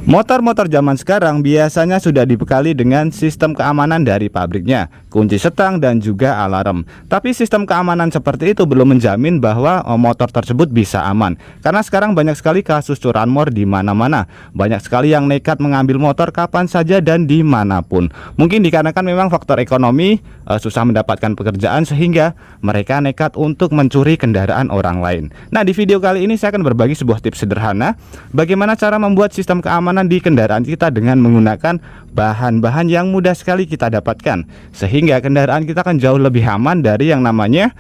Motor-motor zaman sekarang biasanya sudah dibekali dengan sistem keamanan dari pabriknya, kunci setang dan juga alarm. Tapi sistem keamanan seperti itu belum menjamin bahwa motor tersebut bisa aman. Karena sekarang banyak sekali kasus curanmor di mana-mana. Banyak sekali yang nekat mengambil motor kapan saja dan dimanapun. Mungkin dikarenakan memang faktor ekonomi, susah mendapatkan pekerjaan sehingga mereka nekat untuk mencuri kendaraan orang lain. Nah, di video kali ini saya akan berbagi sebuah tips sederhana bagaimana cara membuat sistem keamanan di kendaraan kita dengan menggunakan bahan-bahan yang mudah sekali kita dapatkan, sehingga kendaraan kita akan jauh lebih aman dari yang namanya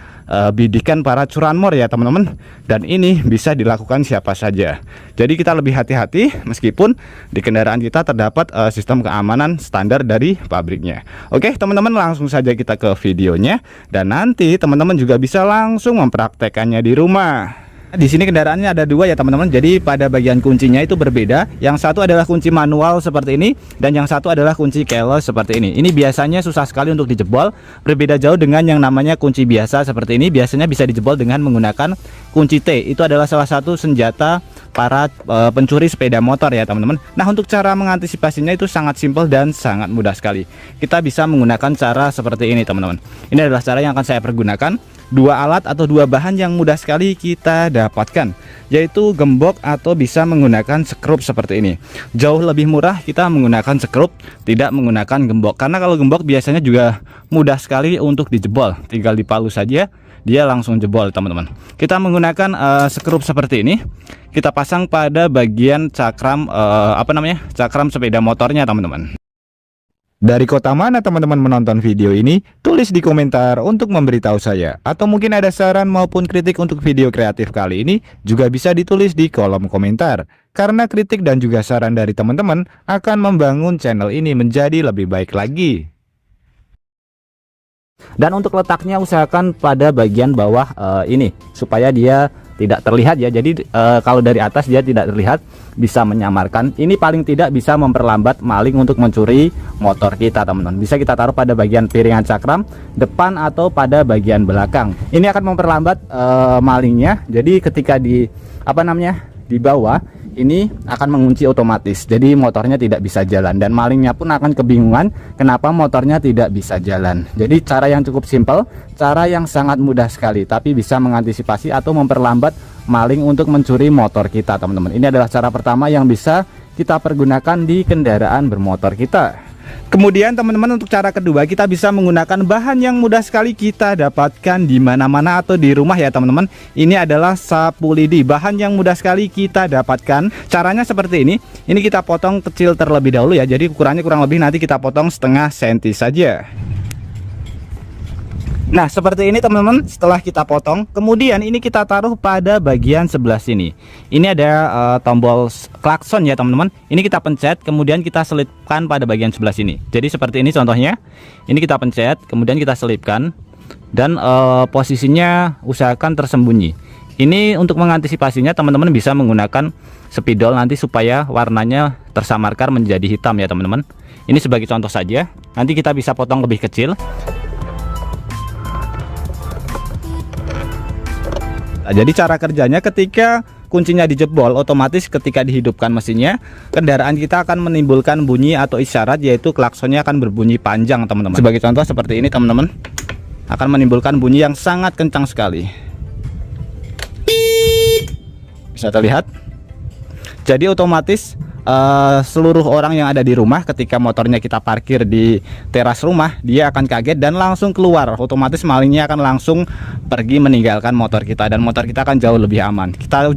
bidikan para curanmor ya teman-teman. Dan ini bisa dilakukan siapa saja. Jadi kita lebih hati-hati meskipun di kendaraan kita terdapat sistem keamanan standar dari pabriknya. Oke teman-teman, langsung saja kita ke videonya, dan nanti teman-teman juga bisa langsung mempraktekannya di rumah. Di sini kendaraannya ada dua ya teman-teman. Jadi pada bagian kuncinya itu berbeda. Yang satu adalah kunci manual seperti ini, dan yang satu adalah kunci keyless seperti ini. Ini biasanya susah sekali untuk dijebol. Berbeda jauh dengan yang namanya kunci biasa seperti ini. Biasanya bisa dijebol dengan menggunakan kunci T. Itu adalah salah satu senjata para pencuri sepeda motor ya teman-teman. Nah, untuk cara mengantisipasinya itu sangat simpel dan sangat mudah sekali. Kita bisa menggunakan cara seperti ini teman-teman. Ini adalah cara yang akan saya pergunakan. Dua alat atau dua bahan yang mudah sekali kita dapatkan, yaitu gembok atau bisa menggunakan sekrup seperti ini. Jauh lebih murah kita menggunakan sekrup, tidak menggunakan gembok, karena kalau gembok biasanya juga mudah sekali untuk dijebol. Tinggal dipalu saja, dia langsung jebol teman-teman. Kita menggunakan sekrup seperti ini. Kita pasang pada bagian cakram cakram sepeda motornya teman-teman. Dari kota mana teman-teman menonton video ini? Tulis di komentar untuk memberitahu saya. Atau mungkin ada saran maupun kritik untuk video kreatif kali ini, juga bisa ditulis di kolom komentar. Karena kritik dan juga saran dari teman-teman akan membangun channel ini menjadi lebih baik lagi. Dan untuk letaknya usahakan pada bagian bawah ini, supaya dia tidak terlihat ya. Jadi kalau dari atas dia tidak terlihat, bisa menyamarkan. Ini paling tidak bisa memperlambat maling untuk mencuri motor kita teman-teman. Bisa kita taruh pada bagian piringan cakram depan atau pada bagian belakang. Ini akan memperlambat malingnya. Jadi ketika di bawah ini akan mengunci otomatis. Jadi motornya tidak bisa jalan, dan malingnya pun akan kebingungan kenapa motornya tidak bisa jalan. Jadi cara yang cukup simpel, cara yang sangat mudah sekali, tapi bisa mengantisipasi atau memperlambat maling untuk mencuri motor kita teman-teman. Ini adalah cara pertama yang bisa kita pergunakan di kendaraan bermotor kita. Kemudian teman-teman, untuk cara kedua kita bisa menggunakan bahan yang mudah sekali kita dapatkan di mana-mana atau di rumah ya teman-teman. Ini adalah sapu lidi, bahan yang mudah sekali kita dapatkan. Caranya seperti ini. Ini kita potong kecil terlebih dahulu ya. Jadi ukurannya kurang lebih nanti kita potong setengah senti saja. Nah seperti ini teman-teman. Setelah kita potong, kemudian ini kita taruh pada bagian sebelah sini. Ini ada tombol klakson ya teman-teman. Ini kita pencet, kemudian kita selipkan pada bagian sebelah sini. Jadi seperti ini contohnya. Ini kita pencet, kemudian kita selipkan, dan posisinya usahakan tersembunyi. Ini untuk mengantisipasinya teman-teman bisa menggunakan spidol nanti supaya warnanya tersamarkan menjadi hitam ya teman-teman. Ini sebagai contoh saja. Nanti kita bisa potong lebih kecil. Jadi cara kerjanya, ketika kuncinya dijebol, otomatis ketika dihidupkan mesinnya, kendaraan kita akan menimbulkan bunyi atau isyarat, yaitu klaksonnya akan berbunyi panjang teman-teman. Sebagai contoh seperti ini teman-teman, akan menimbulkan bunyi yang sangat kencang sekali. Bisa terlihat. Jadi otomatis seluruh orang yang ada di rumah, ketika motornya kita parkir di teras rumah, dia akan kaget dan langsung keluar. Otomatis malingnya akan langsung pergi meninggalkan motor kita, dan motor kita akan jauh lebih aman. Kita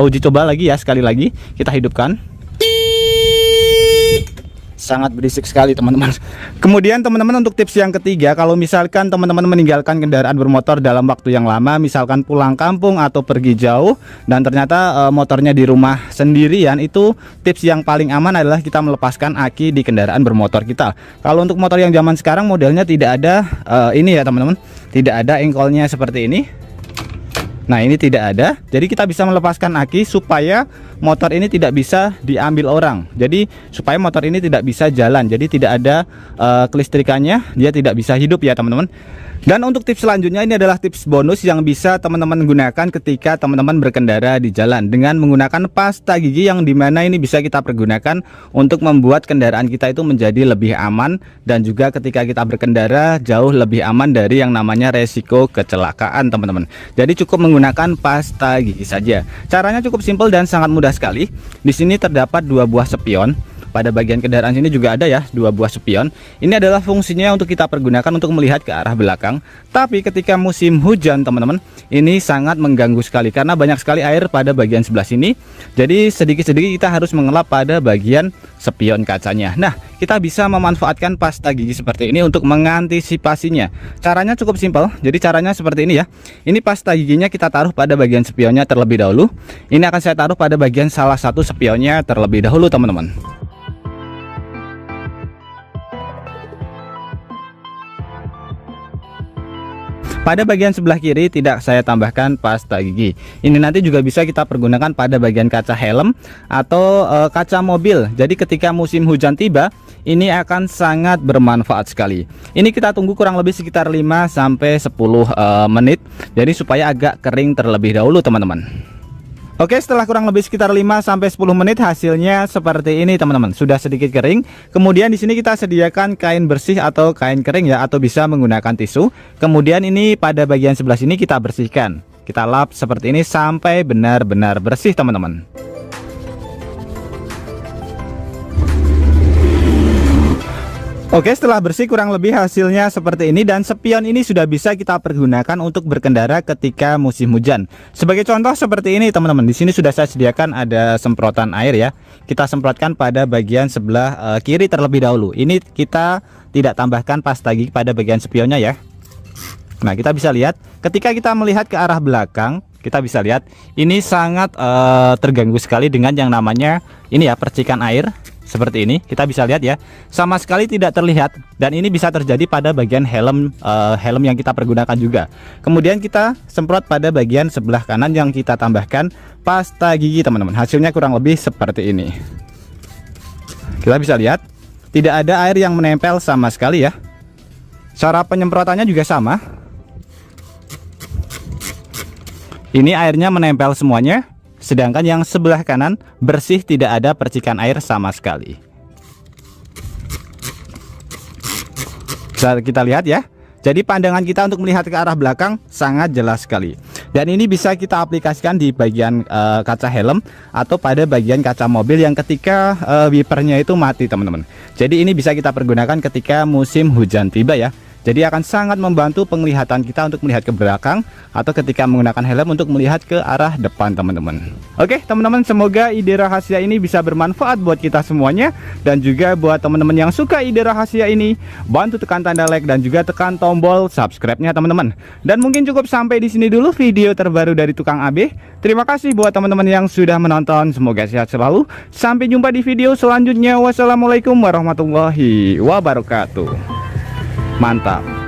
uji coba lagi ya, sekali lagi kita hidupkan. Sangat berisik sekali teman-teman. Kemudian teman-teman, untuk tips yang ketiga, kalau misalkan teman-teman meninggalkan kendaraan bermotor dalam waktu yang lama, misalkan pulang kampung atau pergi jauh dan ternyata motornya di rumah sendirian, itu tips yang paling aman adalah kita melepaskan aki di kendaraan bermotor kita. Kalau untuk motor yang zaman sekarang modelnya tidak ada ini ya teman-teman, tidak ada engkolnya seperti ini. Nah ini tidak ada, jadi kita bisa melepaskan aki supaya motor ini tidak bisa diambil orang. Jadi supaya motor ini tidak bisa jalan, jadi tidak ada kelistrikannya, dia tidak bisa hidup ya teman-teman. Dan untuk tips selanjutnya, ini adalah tips bonus yang bisa teman-teman gunakan ketika teman-teman berkendara di jalan dengan menggunakan pasta gigi, yang dimana ini bisa kita pergunakan untuk membuat kendaraan kita itu menjadi lebih aman, dan juga ketika kita berkendara jauh lebih aman dari yang namanya resiko kecelakaan teman-teman. Jadi cukup menggunakan pasta gigi saja. Caranya cukup simpel dan sangat mudah sekali. Di sini terdapat 2 buah spion. Pada bagian kendaraan sini juga ada ya 2 buah spion. Ini adalah fungsinya untuk kita pergunakan untuk melihat ke arah belakang. Tapi ketika musim hujan teman-teman, ini sangat mengganggu sekali karena banyak sekali air pada bagian sebelah sini. Jadi sedikit-sedikit kita harus mengelap pada bagian spion kacanya. Nah, kita bisa memanfaatkan pasta gigi seperti ini untuk mengantisipasinya. Caranya cukup simpel. Jadi caranya seperti ini ya. Ini pasta giginya kita taruh pada bagian spionnya terlebih dahulu. Ini akan saya taruh pada bagian salah satu spionnya terlebih dahulu teman-teman. Pada bagian sebelah kiri tidak saya tambahkan pasta gigi. Ini nanti juga bisa kita pergunakan pada bagian kaca helm atau kaca mobil. Jadi ketika musim hujan tiba, ini akan sangat bermanfaat sekali. Ini kita tunggu kurang lebih sekitar 5-10 menit. Jadi supaya agak kering terlebih dahulu teman-teman. Oke, setelah kurang lebih sekitar 5-10 menit hasilnya seperti ini teman-teman. Sudah sedikit kering. Kemudian di sini kita sediakan kain bersih atau kain kering ya, atau bisa menggunakan tisu. Kemudian ini pada bagian sebelah sini kita bersihkan. Kita lap seperti ini sampai benar-benar bersih teman-teman. Oke, setelah bersih kurang lebih hasilnya seperti ini, dan spion ini sudah bisa kita pergunakan untuk berkendara ketika musim hujan. Sebagai contoh seperti ini teman-teman, di sini sudah saya sediakan ada semprotan air ya. Kita semprotkan pada bagian sebelah kiri terlebih dahulu. Ini kita tidak tambahkan pasta gigi pada bagian spionnya ya. Nah, kita bisa lihat ketika kita melihat ke arah belakang, kita bisa lihat ini sangat terganggu sekali dengan yang namanya ini ya, percikan air. Seperti ini kita bisa lihat ya, sama sekali tidak terlihat, dan ini bisa terjadi pada bagian helm yang kita pergunakan juga. Kemudian kita semprot pada bagian sebelah kanan yang kita tambahkan pasta gigi teman-teman. Hasilnya kurang lebih seperti ini. Kita bisa lihat tidak ada air yang menempel sama sekali ya. Cara penyemprotannya juga sama. Ini airnya menempel semuanya. Sedangkan yang sebelah kanan bersih, tidak ada percikan air sama sekali. Bisa kita lihat ya. Jadi pandangan kita untuk melihat ke arah belakang sangat jelas sekali. Dan ini bisa kita aplikasikan di bagian kaca helm atau pada bagian kaca mobil yang ketika wipernya itu mati teman-teman. Jadi ini bisa kita pergunakan ketika musim hujan tiba ya. Jadi akan sangat membantu penglihatan kita untuk melihat ke belakang, atau ketika menggunakan helm untuk melihat ke arah depan teman-teman. Oke teman-teman, semoga ide rahasia ini bisa bermanfaat buat kita semuanya. Dan juga buat teman-teman yang suka ide rahasia ini, bantu tekan tanda like dan juga tekan tombol subscribe-nya teman-teman. Dan mungkin cukup sampai di sini dulu video terbaru dari Tukang AB. Terima kasih buat teman-teman yang sudah menonton. Semoga sehat selalu. Sampai jumpa di video selanjutnya. Wassalamualaikum warahmatullahi wabarakatuh. Mantap.